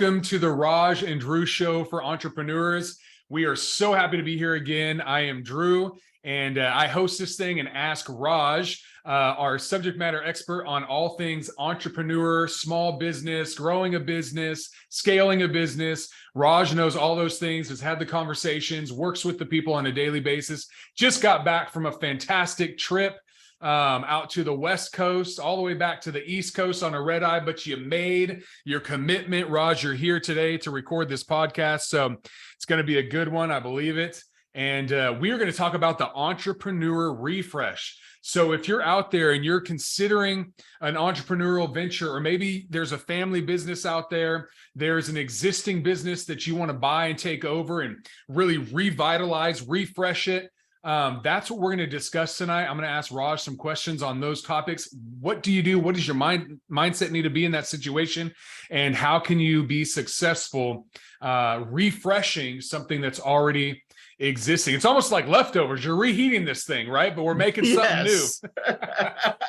welcome to the Raj and Drew Show for entrepreneurs. We are so happy to be here again. I am Drew, and I host this thing and ask Raj, our subject matter expert on all things entrepreneur, small business, growing a business, scaling a business. Raj knows all those things, has had the conversations, works with the people on a daily basis, just got back from a fantastic trip out to the West Coast, all the way back to the East Coast on a red eye, but you made your commitment. Raj, you're here today to record this podcast. So it's going to be a good one. I believe it. And we are going to talk about the entrepreneur refresh. So if you're out there and you're considering an entrepreneurial venture, or maybe there's a family business out there, there's an existing business that you want to buy and take over and really revitalize, refresh it. That's what we're going to discuss tonight. I'm going to ask Raj some questions on those topics. What do you do? What does your mindset need to be in that situation? And how can you be successful refreshing something that's already existing? It's almost like leftovers. You're reheating this thing, right? But we're making something new.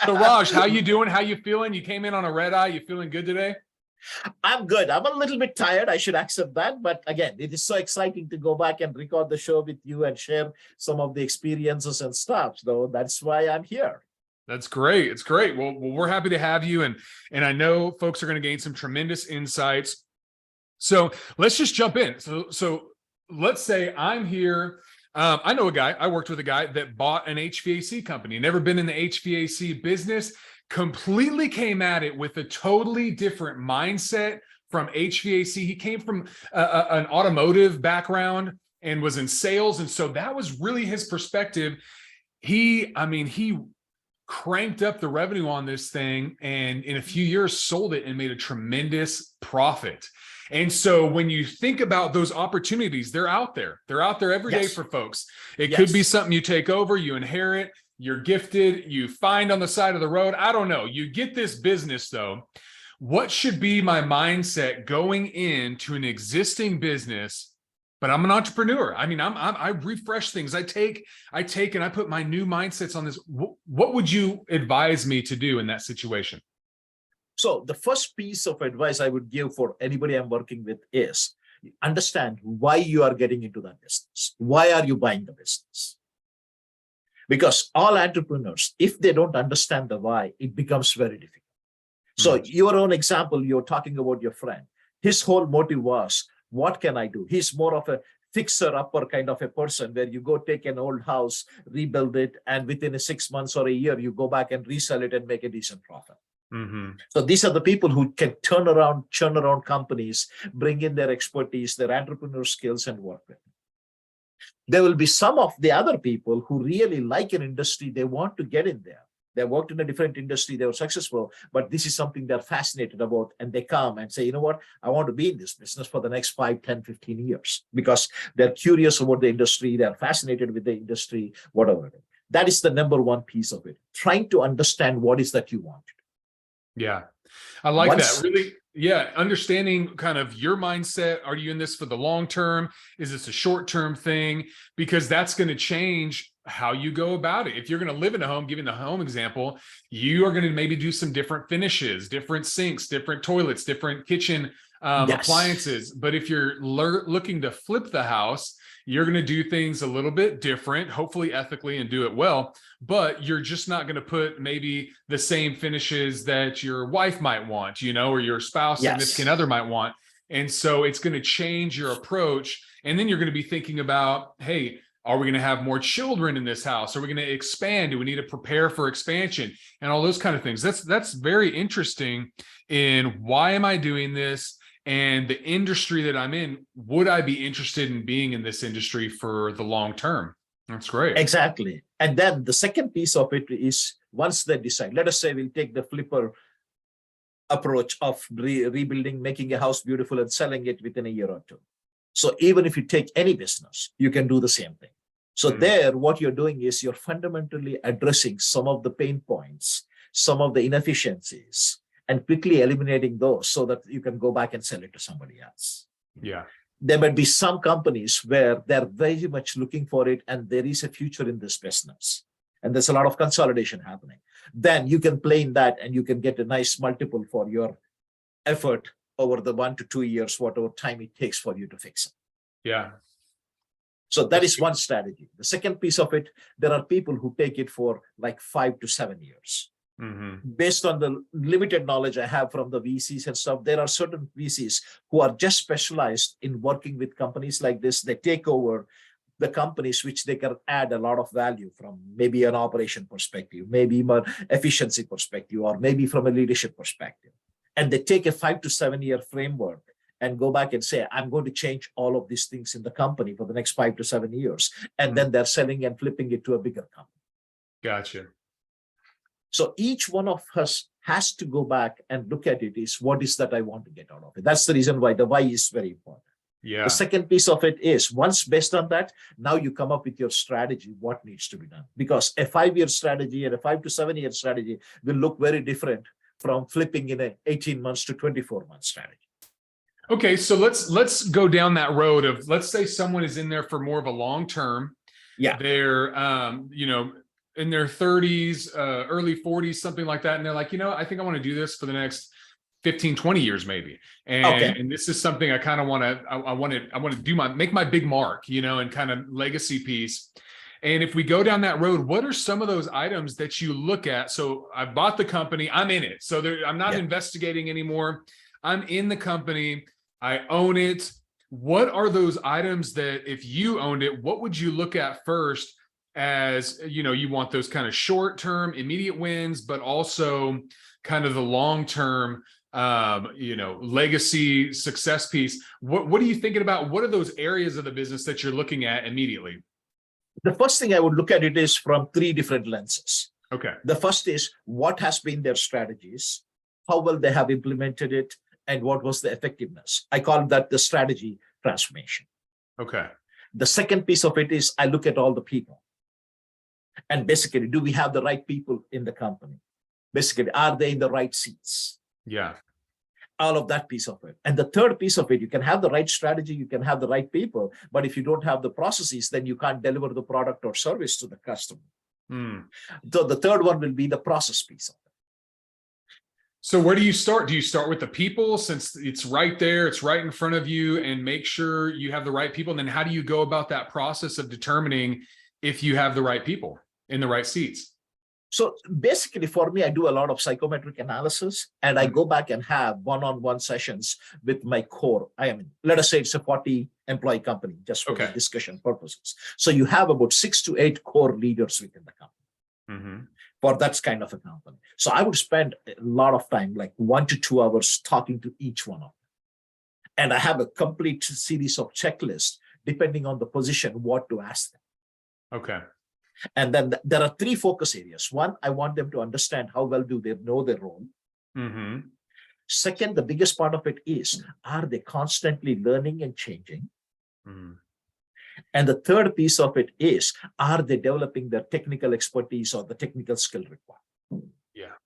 So Raj, how you doing? How you feeling? You came in on a red eye. You feeling good today? I'm good. I'm a little bit tired. I should accept that. But again, it is so exciting to go back and record the show with you and share some of the experiences and stuff. So that's why I'm here. That's great. It's great. Well, we're happy to have you. And I know folks are going to gain some tremendous insights. So let's just jump in. So let's say I'm here. I know a guy, I worked with a guy that bought an HVAC company, never been in the HVAC business, completely came at it with a totally different mindset from HVAC. He came from an automotive background and was in sales. And so that was really his perspective. He cranked up the revenue on this thing and in a few years sold it and made a tremendous profit. And so when you think about those opportunities, they're out there. They're out there every day for folks. It could be something you take over, you inherit, you're gifted, you find on the side of the road. I don't know. You get this business though. What should be my mindset going into an existing business? But I'm an entrepreneur. I mean, I refresh things. I take and I put my new mindsets on this. What would you advise me to do in that situation? So the first piece of advice I would give for anybody I'm working with is understand why you are getting into that business. Why are you buying the business? Because all entrepreneurs, if they don't understand the why, it becomes very difficult. So your own example, you're talking about your friend. His whole motive was, what can I do? He's more of a fixer-upper kind of a person where you go take an old house, rebuild it, and within 6 months or a year, you go back and resell it and make a decent profit. So these are the people who can churn around companies, bring in their expertise, their entrepreneur skills, and work with them. There will be some of the other people who really like an industry. They want to get in there. They worked in a different industry. They were successful, but this is something they're fascinated about. And they come and say, you know what, I want to be in this business for the next 5, 10, 15 years because they're curious about the industry. They're fascinated with the industry, whatever it is. That is the number one piece of it. Trying to understand what is that you want. Yeah, I like that. Really, yeah, understanding kind of your mindset. Are you in this for the long term? Is this a short-term thing? Because that's going to change how you go about it. If you're going to live in a home, giving the home example, you are going to maybe do some different finishes, different sinks, different toilets, different kitchen appliances. But if you're looking to flip the house, you're going to do things a little bit different, hopefully ethically, and do it well. But you're just not going to put maybe the same finishes that your wife might want, or your spouse, significant other might want. And so it's going to change your approach. And then you're going to be thinking about, hey, are we going to have more children in this house? Are we going to expand? Do we need to prepare for expansion? And all those kind of things. That's very interesting in why am I doing this? And the industry that I'm in, would I be interested in being in this industry for the long term? That's great. Exactly. And then the second piece of it is once they decide, let us say we'll take the flipper approach of rebuilding, making a house beautiful and selling it within a year or two. So even if you take any business, you can do the same thing. So there, what you're doing is you're fundamentally addressing some of the pain points, some of the inefficiencies, and quickly eliminating those so that you can go back and sell it to somebody else. Yeah. There might be some companies where they're very much looking for it and there is a future in this business. And there's a lot of consolidation happening. Then you can play in that and you can get a nice multiple for your effort over the 1 to 2 years, whatever time it takes for you to fix it. Yeah. So that is one strategy. The second piece of it, there are people who take it for like 5 to 7 years. Based on the limited knowledge I have from the VCs and stuff, there are certain VCs who are just specialized in working with companies like this. They take over the companies which they can add a lot of value from, maybe an operation perspective, maybe more efficiency perspective, or maybe from a leadership perspective. And they take a 5 to 7 year framework and go back and say, I'm going to change all of these things in the company for the next 5 to 7 years. And then they're selling and flipping it to a bigger company. Gotcha. So each one of us has to go back and look at it is, what is that I want to get out of it? That's the reason why the why is very important. Yeah. The second piece of it is, once based on that, now you come up with your strategy, what needs to be done. Because a 5-year strategy and a 5 to 7 year strategy will look very different from flipping in a 18 months to 24 month strategy. Okay, so let's go down that road of, let's say someone is in there for more of a long term. Yeah. They're in their 30s, early 40s, something like that. And they're like, I think I want to do this for the next 15, 20 years, maybe. And this is something I kind of want to, I want to make my big mark, and kind of legacy piece. And if we go down that road, what are some of those items that you look at? So I bought the company, I'm in it. So I'm not investigating anymore. I'm in the company, I own it. What are those items that, if you owned it, what would you look at first? As you want those kind of short-term immediate wins, but also kind of the long-term legacy success piece. What are you thinking about? What are those areas of the business that you're looking at immediately? The first thing I would look at it is from 3 different lenses. Okay. The first is, what has been their strategies, how well they have implemented it, and what was the effectiveness. I call that the strategy transformation. Okay. The second piece of it is, I look at all the people. And basically, do we have the right people in the company? Basically, are they in the right seats? Yeah. All of that piece of it. And the third piece of it, you can have the right strategy, you can have the right people, but if you don't have the processes, then you can't deliver the product or service to the customer. So the third one will be the process piece of it. So where do you start? Do you start with the people, since it's right there, it's right in front of you, and make sure you have the right people? And then how do you go about that process of determining if you have the right people in the right seats? So basically, for me, I do a lot of psychometric analysis, and I go back and have one-on-one sessions with my core. Let us say it's a 40-employee company, just for the discussion purposes. So you have about 6 to 8 core leaders within the company for that kind of a company. So I would spend a lot of time, like 1 to 2 hours, talking to each one of them. And I have a complete series of checklists, depending on the position, what to ask them. Okay. And then there are 3 focus areas. One, I want them to understand how well do they know their role. Second, the biggest part of it is, are they constantly learning and changing? And the third piece of it is, are they developing their technical expertise or the technical skill required? Yeah.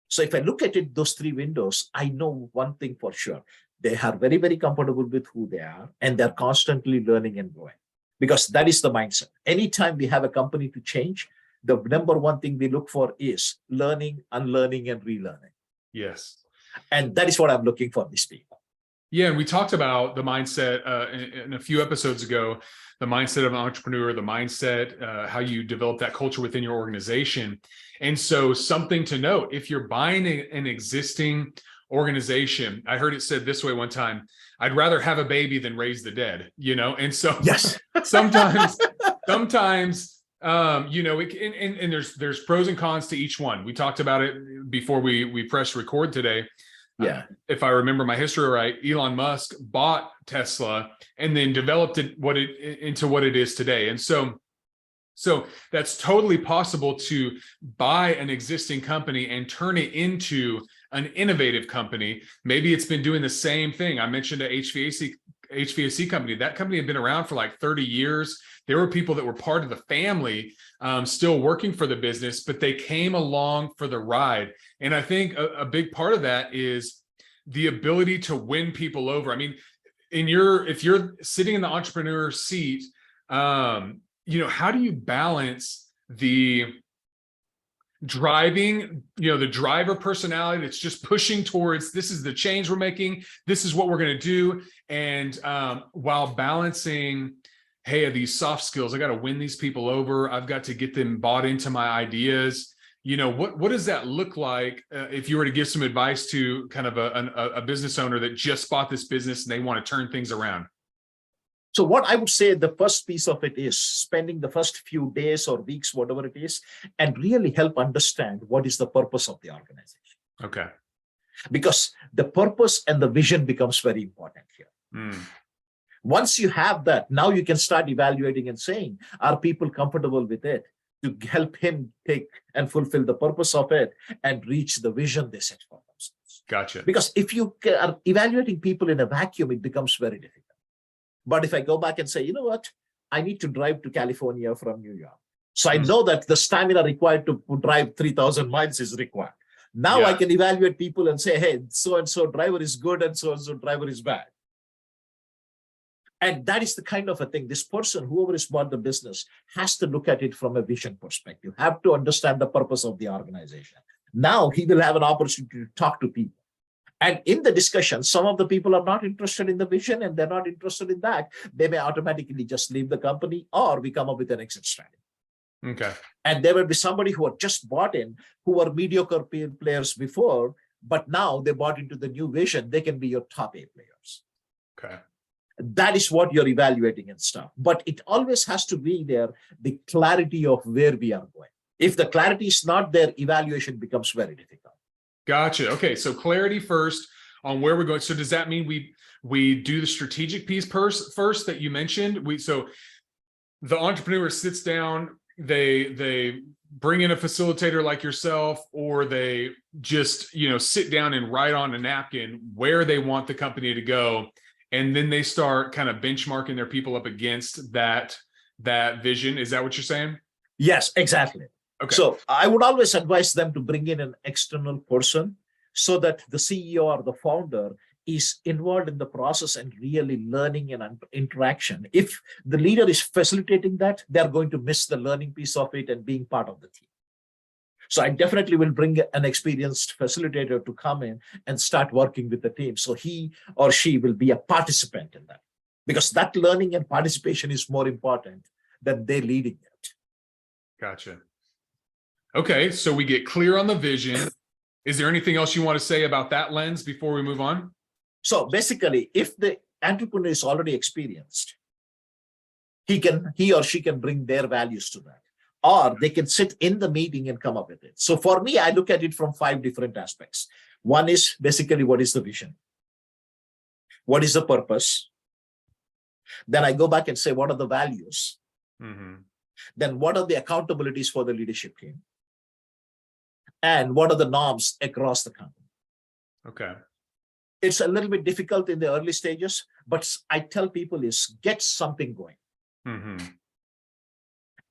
So if I look at it, those 3 windows, I know one thing for sure. They are very, very comfortable with who they are, and they're constantly learning and growing. Because that is the mindset. Anytime we have a company to change, the number one thing we look for is learning, unlearning, and relearning. Yes. And that is what I'm looking for these people. Yeah, and we talked about the mindset in a few episodes ago, the mindset of an entrepreneur, the mindset, how you develop that culture within your organization. And so something to note, if you're buying an existing organization, I heard it said this way one time, I'd rather have a baby than raise the dead, and so yes, sometimes and there's pros and cons to each one. We talked about it before we pressed record today. Yeah. If I remember my history right, Elon Musk bought Tesla and then developed it into what it is today. And so that's totally possible to buy an existing company and turn it into an innovative company. Maybe it's been doing the same thing. I mentioned an HVAC company. That company had been around for like 30 years. There were people that were part of the family still working for the business, but they came along for the ride. And I think a big part of that is the ability to win people over. I mean, if you're sitting in the entrepreneur seat, how do you balance the driving, the driver personality that's just pushing towards, this is the change we're making, this is what we're going to do. And while balancing, hey, these soft skills, I got to win these people over, I've got to get them bought into my ideas. What does that look like if you were to give some advice to kind of a business owner that just bought this business and they want to turn things around? So what I would say, the first piece of it is spending the first few days or weeks, whatever it is, and really help understand what is the purpose of the organization. Okay. Because the purpose and the vision becomes very important here. Once you have that, now you can start evaluating and saying, are people comfortable with it, to help him take and fulfill the purpose of it and reach the vision they set for themselves. Gotcha. Because if you are evaluating people in a vacuum, it becomes very difficult. But if I go back and say, you know what, I need to drive to California from New York. So I know that the stamina required to drive 3,000 miles is required. Now I can evaluate people and say, hey, so-and-so driver is good and so-and-so driver is bad. And that is the kind of a thing this person, whoever has bought the business, has to look at it from a vision perspective, have to understand the purpose of the organization. Now he will have an opportunity to talk to people. And in the discussion, some of the people are not interested in the vision and they're not interested in that. They may automatically just leave the company, or we come up with an exit strategy. Okay. And there will be somebody who are just bought in, who were mediocre players before, but now they bought into the new vision. They can be your top 8 players. Okay. That is what you're evaluating and stuff. But it always has to be there, the clarity of where we are going. If the clarity is not there, evaluation becomes very difficult. Gotcha. Okay. So clarity first on where we're going. So does that mean we do the strategic piece first that you mentioned? So the entrepreneur sits down, they bring in a facilitator like yourself, or they just, sit down and write on a napkin where they want the company to go. And then they start kind of benchmarking their people up against that vision. Is that what you're saying? Yes, exactly. Okay. So I would always advise them to bring in an external person so that the CEO or the founder is involved in the process and really learning and interaction. If the leader is facilitating that, they're going to miss the learning piece of it and being part of the team. So I definitely will bring an experienced facilitator to come in and start working with the team. So he or she will be a participant in that, because that learning and participation is more important than they leading it. Gotcha. Okay, so we get clear on the vision. Is there anything else you want to say about that lens before we move on? So basically, if the entrepreneur is already experienced, he or she can bring their values to that, or they can sit in the meeting and come up with it. So for me, I look at it from 5 different aspects. One is basically, what is the vision? What is the purpose? Then I go back and say, what are the values? Then what are the accountabilities for the leadership team? And what are the norms across the company? Okay. It's a little bit difficult in the early stages, but I tell people is get something going.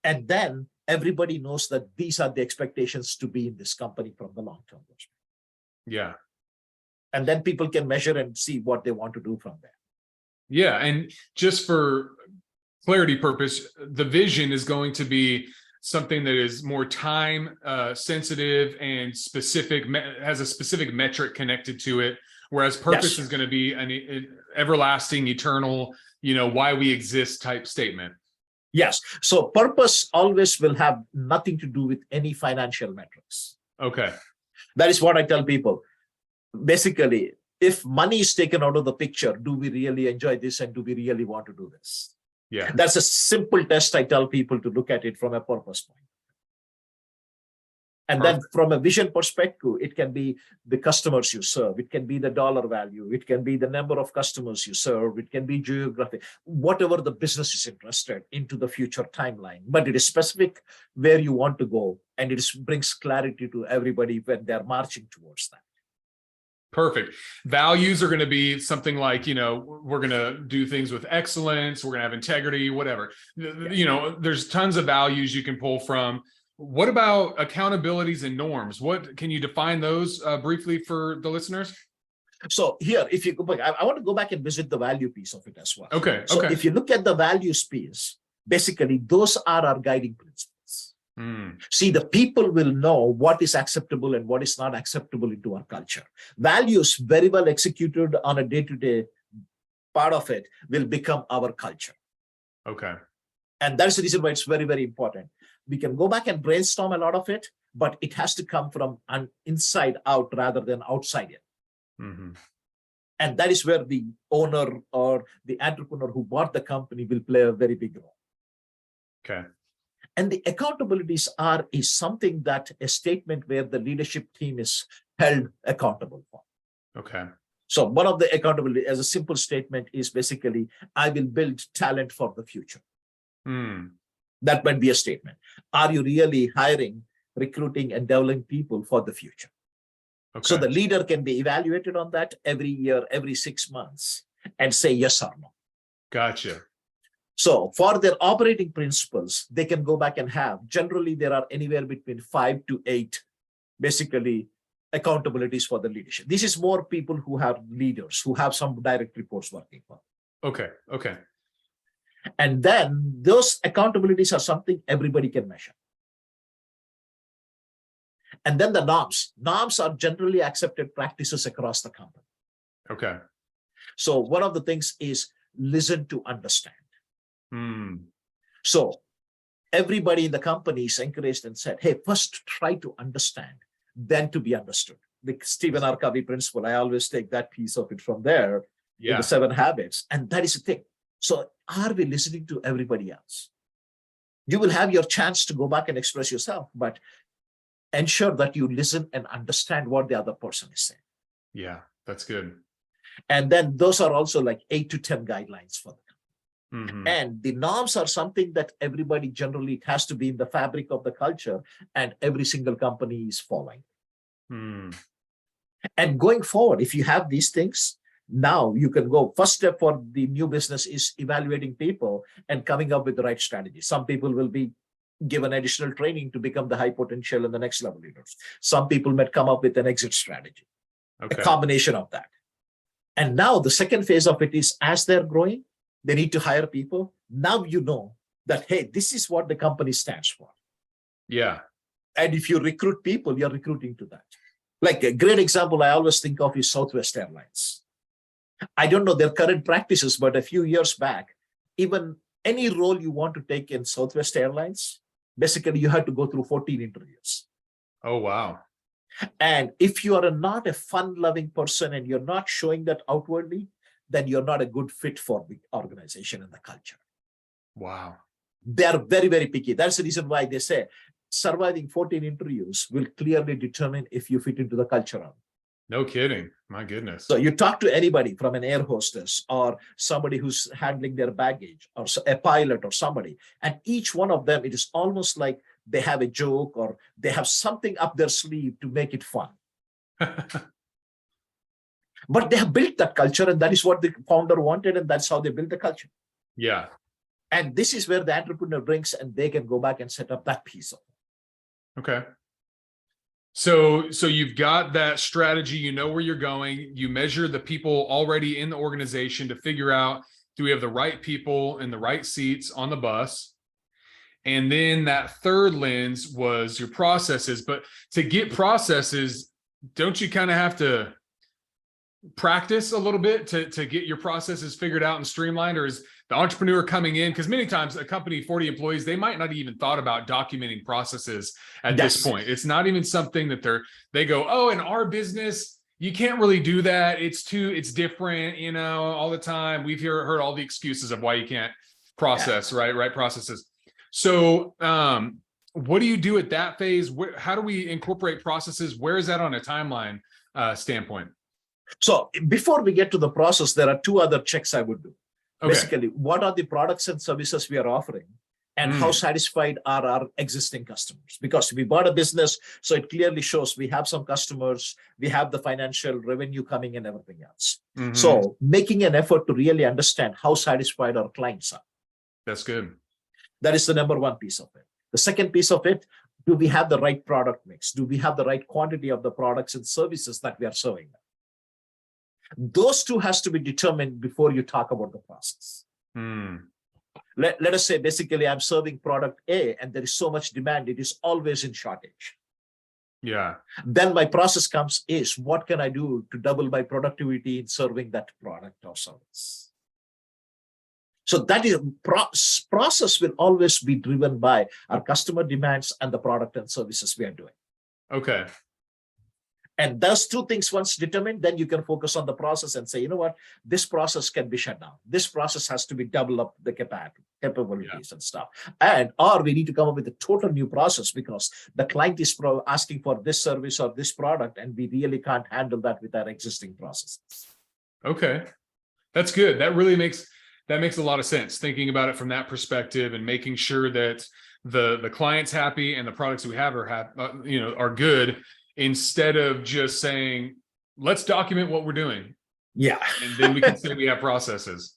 And then everybody knows that these are the expectations to be in this company from the long-term perspective. Yeah. And then people can measure and see what they want to do from there. Yeah. And just for clarity purpose, the vision is going to be something that is more time sensitive and specific, has a specific metric connected to it. Whereas purpose is going to be an everlasting, eternal, why we exist type statement. Yes. So purpose always will have nothing to do with any financial metrics. Okay. That is what I tell people. Basically, if money is taken out of the picture, do we really enjoy this and do we really want to do this? Yeah. That's a simple test I tell people to look at it from a purpose point. And then from a vision perspective, it can be the customers you serve. It can be the dollar value. It can be the number of customers you serve. It can be geography, whatever the business is interested into the future timeline. But it is specific where you want to go. And it brings clarity to everybody when they're marching towards that. Perfect. Values are going to be something like, we're going to do things with excellence. We're going to have integrity, whatever. There's tons of values you can pull from. What about accountabilities and norms? What can you define those briefly for the listeners? So here, if you go back, I want to go back and visit the value piece of it as well. Okay. So if you look at the values piece, basically those are our guiding principles. See, the people will know what is acceptable and what is not acceptable into our culture. Values very well executed on a day-to-day part of it will become our culture. Okay. And that's the reason why it's very, very important. We can go back and brainstorm a lot of it, but it has to come from an inside out rather than outside in. Mm-hmm. And that is where the owner or the entrepreneur who bought the company will play a very big role. Okay. And the accountabilities is something that a statement where the leadership team is held accountable for. Okay. So one of the accountability as a simple statement is basically, I will build talent for the future. That might be a statement. Are you really hiring, recruiting, and developing people for the future? Okay. So the leader can be evaluated on that every year, every 6 months, and say yes or no. Gotcha. So for their operating principles, they can go back and have, generally there are anywhere between 5 to 8, basically, accountabilities for the leadership. This is more people who have leaders, who have some direct reports working for. Okay. Okay. And then those accountabilities are something everybody can measure. And then the norms. Norms are generally accepted practices across the company. Okay. So one of the things is listen to understand. So everybody in the company is encouraged and said, hey, first try to understand, then to be understood. The Stephen R. Covey principle, I always take that piece of it from there in the 7 habits. And that is the thing. So are we listening to everybody else? You will have your chance to go back and express yourself, but ensure that you listen and understand what the other person is saying. Yeah, that's good. And then those are also like 8 to 10 guidelines for them. And the norms are something that everybody generally, it has to be in the fabric of the culture, and every single company is following. And going forward, if you have these things, now you can go. First step for the new business is evaluating people and coming up with the right strategy. Some people will be given additional training to become the high potential and the next level leaders. Some people might come up with an exit strategy, a combination of that. And now the second phase of it is, as they're growing, they need to hire people. Now you know that, hey, this is what the company stands for. Yeah. And if you recruit people, you're recruiting to that. Like a great example I always think of is Southwest Airlines. I don't know their current practices, but a few years back, even any role you want to take in Southwest Airlines, basically you have to go through 14 interviews. Oh, wow. And if you are not a fun-loving person and you're not showing that outwardly, then you're not a good fit for the organization and the culture. Wow. They are very, very picky. That's the reason why they say surviving 14 interviews will clearly determine if you fit into the culture. No kidding. My goodness. So you talk to anybody from an air hostess or somebody who's handling their baggage or a pilot or somebody, and each one of them, it is almost like they have a joke or they have something up their sleeve to make it fun. But they have built that culture, and that is what the founder wanted, and that's how they built the culture. Yeah. And this is where the entrepreneur brings, and they can go back and set up that piece of it. Okay. So you've got that strategy, you know where you're going, you measure the people already in the organization to figure out, do we have the right people in the right seats on the bus? And then that third lens was your processes. But to get processes, don't you kind of have to practice a little bit to get your processes figured out and streamlined? Or is the entrepreneur coming in, because many times a company, 40 employees, they might not even thought about documenting processes at this point. It's not even something that they go, oh, in our business, you can't really do that. It's different, you know, all the time. We've heard all the excuses of why you can't process, right processes. So what do you do at that phase? How do we incorporate processes? Where is that on a timeline standpoint? So before we get to the process, there are 2 other checks I would do. Okay. Basically, what are the products and services we are offering, and how satisfied are our existing customers? Because we bought a business, so it clearly shows we have some customers, we have the financial revenue coming and everything else. So making an effort to really understand how satisfied our clients are. That's good. That is the number 1 piece of it. The second piece of it, do we have the right product mix? Do we have the right quantity of the products and services that we are serving them? Those 2 has to be determined before you talk about the process. Let us say basically I'm serving product A and there is so much demand, it is always in shortage. Yeah. Then my process comes is what can I do to double my productivity in serving that product or service? So that is process will always be driven by our customer demands and the product and services we are doing. Okay. And those two things once determined, then you can focus on the process and say, you know what, this process can be shut down. This process has to be double up the capabilities and stuff. Or we need to come up with a total new process because the client is asking for this service or this product, and we really can't handle that with our existing processes. Okay. That's good. That makes a lot of sense, thinking about it from that perspective and making sure that the client's happy and the products we have are good, instead of just saying, let's document what we're doing. Yeah. And then we can say we have processes.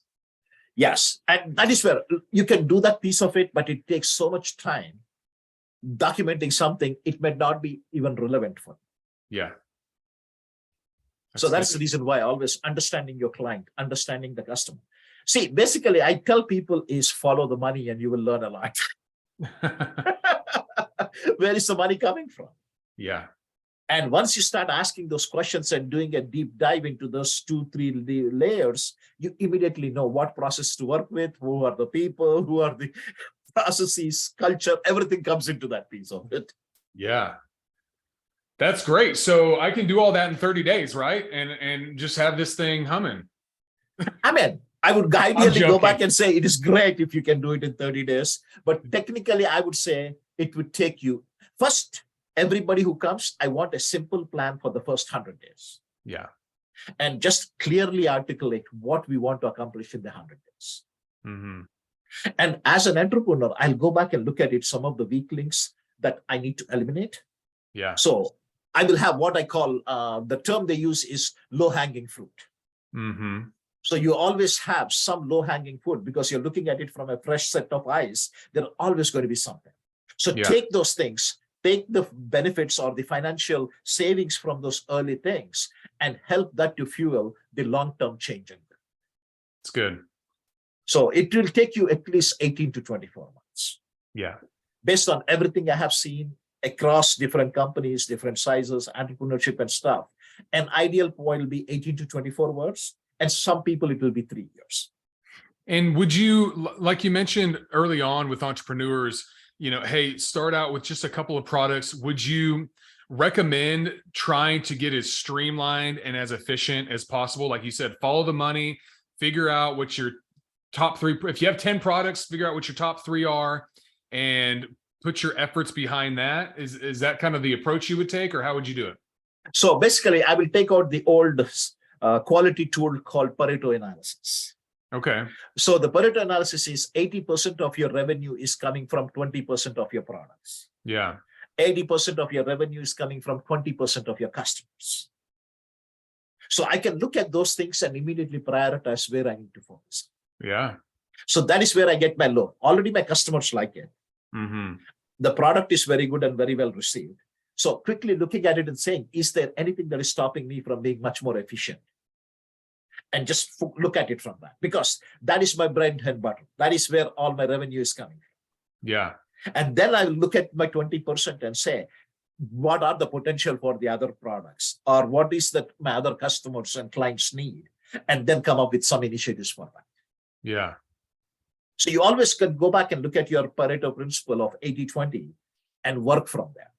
Yes. And that is where you can do that piece of it, but it takes so much time documenting something, it may not be even relevant for you. Yeah. So that's the reason why always understanding your client, understanding the customer. See, basically, I tell people is follow the money and you will learn a lot. Where is the money coming from? Yeah. And once you start asking those questions and doing a deep dive into those 2-3 layers, you immediately know what process to work with, who are the people, who are the processes, culture, everything comes into that piece of it. Yeah. That's great. So I can do all that in 30 days, right? And just have this thing humming. I mean, I would ideally go back and say it is great if you can do it in 30 days. But technically, I would say it would take you first. Everybody who comes, I want a simple plan for the first 100 days. Yeah. And just clearly articulate what we want to accomplish in the 100 days. Mm-hmm. And as an entrepreneur, I'll go back and look at it, some of the weak links that I need to eliminate. Yeah. So I will have what I call, the term they use is low-hanging fruit. Mm-hmm. So you always have some low-hanging fruit because you're looking at it from a fresh set of eyes. There are always going to be something. So take those things, take the benefits or the financial savings from those early things and help that to fuel the long-term change. It's good. So it will take you at least 18 to 24 months. Yeah. Based on everything I have seen across different companies, different sizes, entrepreneurship and stuff, an ideal point will be 18 to 24 months. And some people, it will be 3 years. And would you, like you mentioned early on with entrepreneurs, hey, start out with just a couple of products. Would you recommend trying to get as streamlined and as efficient as possible? Like you said, follow the money, figure out what your top 3, if you have 10 products, figure out what your top 3 are and put your efforts behind that. Is that kind of the approach you would take, or how would you do it? So basically, I will take out the old quality tool called Pareto analysis. Okay. So the Pareto analysis is 80% of your revenue is coming from 20% of your products. Yeah. 80% of your revenue is coming from 20% of your customers. So I can look at those things and immediately prioritize where I need to focus. Yeah. So that is where I get my load. Already my customers like it. Mm-hmm. The product is very good and very well received. So quickly looking at it and saying, is there anything that is stopping me from being much more efficient? And just look at it from that, because that is my bread and butter. That is where all my revenue is coming from. Yeah. And then I look at my 20% and say, what are the potential for the other products, or what is that my other customers and clients need? And then come up with some initiatives for that. Yeah. So you always can go back and look at your Pareto principle of 80-20 and work from there.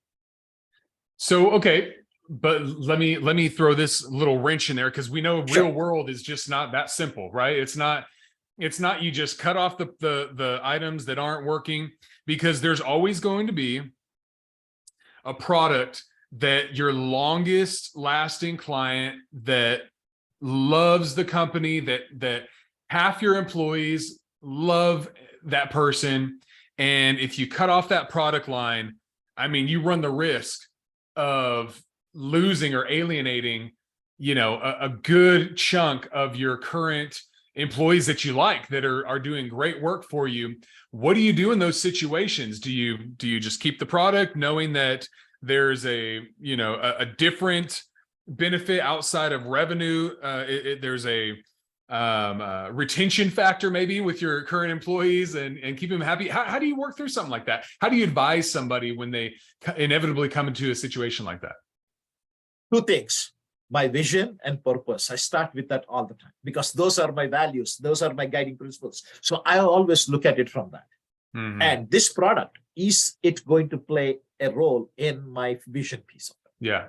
So, okay. But let me throw this little wrench in there, because we know real world is just not that simple, right? It's not you just cut off the items that aren't working, because there's always going to be a product that your longest lasting client that loves the company, that half your employees love that person. And if you cut off that product line, I mean, you run the risk of losing or alienating, a good chunk of your current employees that you like, that are doing great work for you. What do you do in those situations? Do you just keep the product, knowing that there's a different benefit outside of revenue? There's a retention factor maybe with your current employees and keep them happy? How do you work through something like that? How do you advise somebody when they inevitably come into a situation like that? Two things: my vision and purpose. I start with that all the time because those are my values, those are my guiding principles. So I always look at it from that. Mhm. And this product, is it going to play a role in my vision piece of it? Yeah.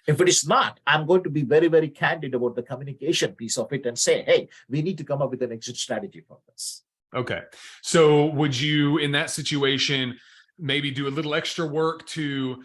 If it is not, I'm going to be very, very candid about the communication piece of it and say, hey, we need to come up with an exit strategy for this. Okay. So would you, in that situation, maybe do a little extra work to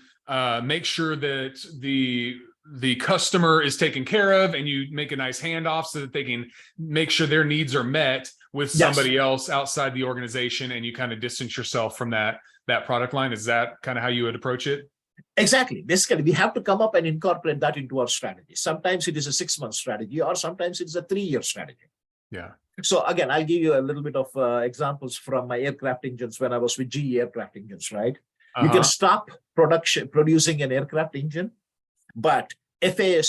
make sure that the customer is taken care of, and you make a nice handoff so that they can make sure their needs are met with somebody else outside the organization, and you kind of distance yourself from that product line? Is that kind of how you would approach it? Exactly. Basically, we have to come up and incorporate that into our strategy. Sometimes it is a 6-month strategy, or sometimes it's a 3-year strategy. Yeah. So again, I'll give you a little bit of examples from my aircraft engines when I was with GE Aircraft Engines, right? You can stop producing an aircraft engine, but FAA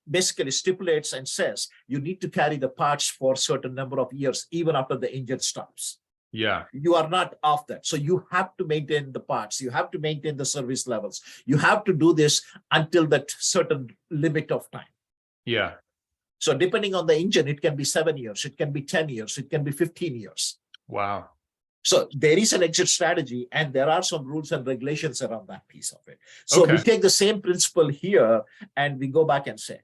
basically stipulates and says you need to carry the parts for a certain number of years, even after the engine stops. Yeah. You are not off that. So you have to maintain the parts. You have to maintain the service levels. You have to do this until that certain limit of time. Yeah. So depending on the engine, it can be 7 years, it can be 10 years, it can be 15 years. Wow. So there is an exit strategy, and there are some rules and regulations around that piece of it. So we take the same principle here and we go back and say,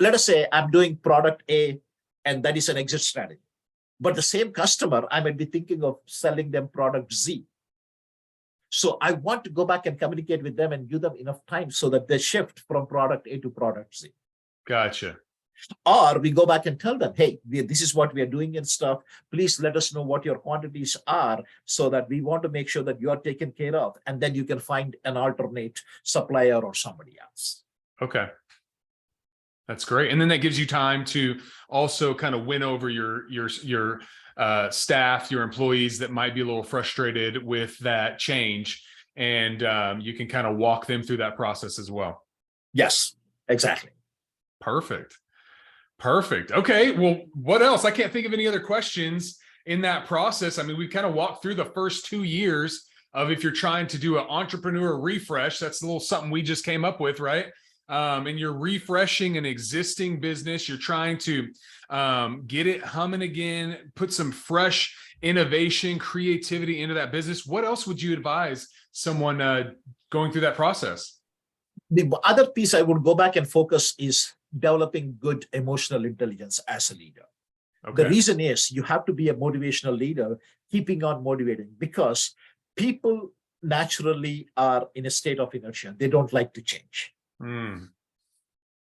let us say I'm doing product A, and that is an exit strategy. But the same customer, I might be thinking of selling them product Z. So I want to go back and communicate with them and give them enough time so that they shift from product A to product Z. Gotcha. Or we go back and tell them, hey, this is what we are doing and stuff. Please let us know what your quantities are so that we want to make sure that you are taken care of. And then you can find an alternate supplier or somebody else. Okay. That's great. And then that gives you time to also kind of win over your staff, your employees that might be a little frustrated with that change. And you can kind of walk them through that process as well. Yes, exactly. Perfect. Perfect. Okay. Well, what else? I can't think of any other questions in that process. I mean, we kind of walked through the first 2 years of if you're trying to do an entrepreneur refresh. That's a little something we just came up with, right? And you're refreshing an existing business. You're trying to get it humming again, put some fresh innovation, creativity into that business. What else would you advise someone going through that process? The other piece I would go back and focus is developing good emotional intelligence as a leader. Okay. The reason is you have to be a motivational leader, keeping on motivating, because people naturally are in a state of inertia. They don't like to change.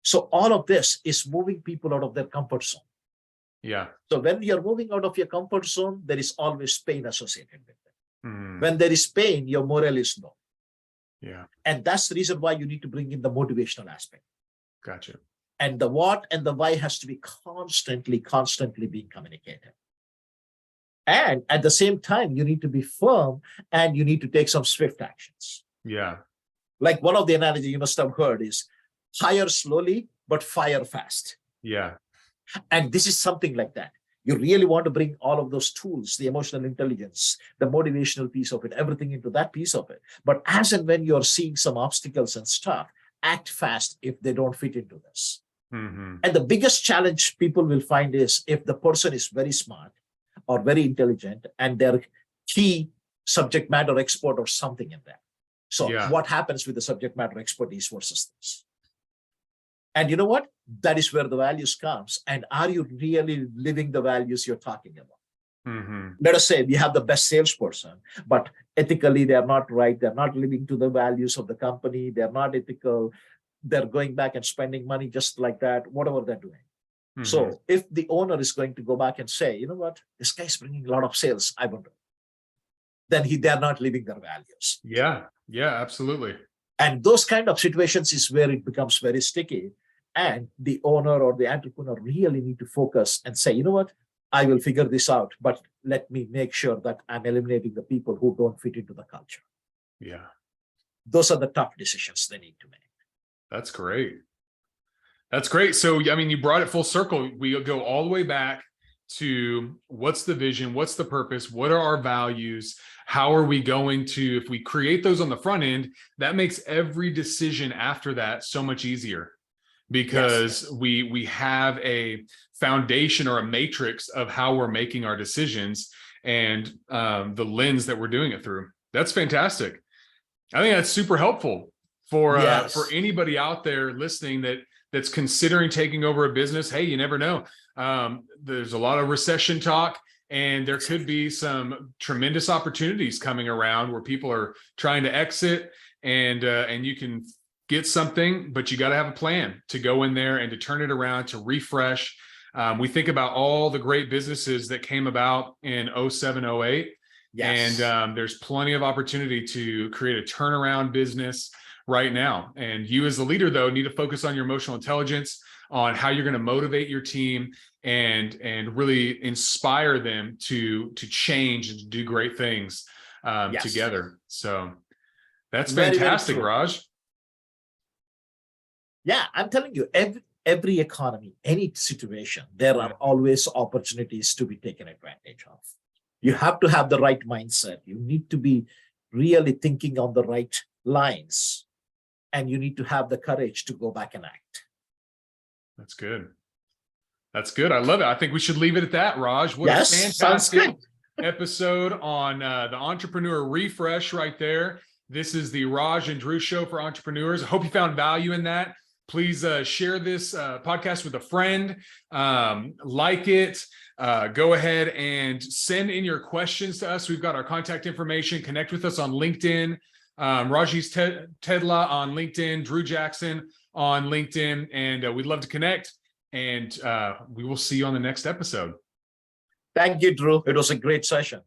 So all of this is moving people out of their comfort zone. Yeah. So when you're moving out of your comfort zone, there is always pain associated with it. When there is pain, your morale is low. Yeah. And that's the reason why you need to bring in the motivational aspect. Gotcha. And the what and the why has to be constantly being communicated. And at the same time, you need to be firm and you need to take some swift actions. Yeah. Like one of the analogies you must have heard is hire slowly, but fire fast. Yeah. And this is something like that. You really want to bring all of those tools, the emotional intelligence, the motivational piece of it, everything into that piece of it. But as and when you're seeing some obstacles and stuff, act fast if they don't fit into this. And the biggest challenge people will find is if the person is very smart or very intelligent and they're key subject matter expert or something in that. So what happens with the subject matter expertise versus this? And you know what? That is where the values comes. And are you really living the values you're talking about? Let us say we have the best salesperson, but ethically they're not right. They're not living to the values of the company. They're not ethical. They're going back and spending money just like that, whatever they're doing. So if the owner is going to go back and say, you know what, this guy's bringing a lot of sales, I wonder, then they're not living their values. Yeah, absolutely. And those kind of situations is where it becomes very sticky. And the owner or the entrepreneur really need to focus and say, you know what, I will figure this out, but let me make sure that I'm eliminating the people who don't fit into the culture. Yeah. Those are the tough decisions they need to make. That's great. That's great. So, I mean, you brought it full circle. We go all the way back to what's the vision? What's the purpose? What are our values? How are we going to, if we create those on the front end, that makes every decision after that so much easier, because Yes. we have a foundation or a matrix of how we're making our decisions, and the lens that we're doing it through. That's fantastic. I think that's super helpful for Yes. anybody out there listening that's considering taking over a business. Hey, you never know. There's a lot of recession talk, and there could be some tremendous opportunities coming around where people are trying to exit, and you can get something, but you got to have a plan to go in there and to turn it around, to refresh. We think about all the great businesses that came about in 07, 08. Yes. And there's plenty of opportunity to create a turnaround business right now. And you as the leader, though, need to focus on your emotional intelligence, on how you're going to motivate your team and really inspire them to change and to do great things Yes. together. So that's Very, very fantastic, true. Raj. Yeah, I'm telling you, every economy, any situation, there are always opportunities to be taken advantage of. You have to have the right mindset. You need to be really thinking on the right lines, and you need to have the courage to go back and act. That's good. That's good. I love it. I think we should leave it at that, Raj. What Yes, a sounds fantastic good. episode on the Entrepreneur Refresh right there. This is the Raj and Drew Show for entrepreneurs. I hope you found value in that. Please share this podcast with a friend, like it. Go ahead and send in your questions to us. We've got our contact information. Connect with us on LinkedIn. Rajesh Tedla on LinkedIn, Drew Jackson on LinkedIn, and we'd love to connect. And we will see you on the next episode. Thank you, Drew. It was a great session.